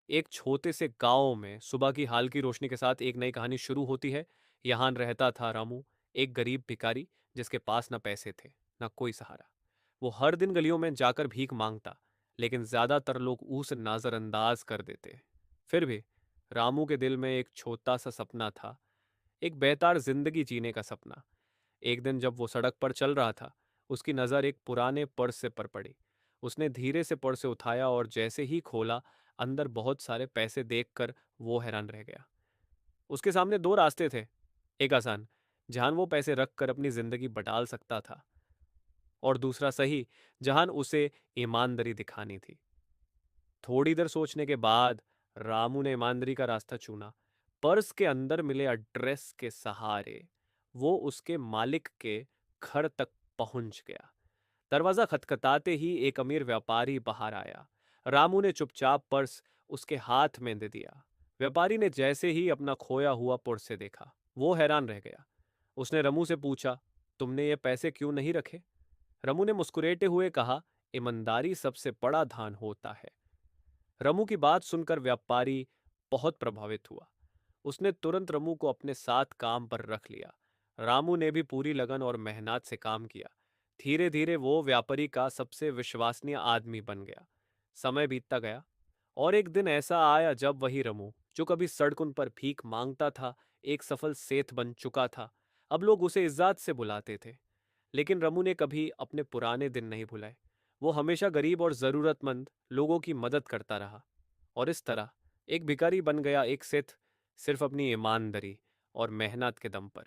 एक छोटे से गांव में सुबह की हल्की रोशनी के साथ एक नई कहानी शुरू होती है। यहाँ रहता था रामू, एक गरीब भिखारी जिसके पास न पैसे थे न कोई सहारा। वो हर दिन गलियों में जाकर भीख मांगता, लेकिन ज्यादातर लोग उसे नजरअंदाज कर देते। फिर भी रामू के दिल में एक छोटा सा सपना था, एक बेहतर जिंदगी जीने का सपना। एक दिन जब वो सड़क पर चल रहा था, उसकी नज़र एक पुराने पर्स से पर पड़ी। उसने धीरे से पर्स उठाया और जैसे ही खोला, अंदर बहुत सारे पैसे देखकर वो हैरान रह गया। उसके सामने दो रास्ते थे, एक आसान, जहां वो पैसे रखकर अपनी जिंदगी बटाल सकता था, और दूसरा सही, जहां उसे ईमानदारी दिखानी थी। थोड़ी देर सोचने के बाद रामू ने ईमानदारी का रास्ता चुना। पर्स के अंदर मिले एड्रेस के सहारे वो उसके मालिक के घर तक पहुंच गया। दरवाजा खटखटाते ही एक अमीर व्यापारी बाहर आया। रामू ने चुपचाप पर्स उसके हाथ में दे दिया। व्यापारी ने जैसे ही अपना खोया हुआ पर्स देखा, वो हैरान रह गया। उसने रमू से पूछा, तुमने ये पैसे क्यों नहीं रखे? रमू ने मुस्कुराते हुए कहा, ईमानदारी सबसे बड़ा दान होता है। रमू की बात सुनकर व्यापारी बहुत प्रभावित हुआ। उसने तुरंत रमू को अपने साथ काम पर रख लिया। रामू ने भी पूरी लगन और मेहनत से काम किया। धीरे धीरे वो व्यापारी का सबसे विश्वसनीय आदमी बन गया। समय बीतता गया, और एक दिन ऐसा आया जब वही रमू, जो कभी सड़कों पर भीख मांगता था, एक सफल सेठ बन चुका था। अब लोग उसे इज्जत से बुलाते थे। लेकिन रमू ने कभी अपने पुराने दिन नहीं भुलाए। वो हमेशा गरीब और जरूरतमंद लोगों की मदद करता रहा। और इस तरह एक भिखारी बन गया एक सेठ, सिर्फ अपनी ईमानदारी और मेहनत के दम पर।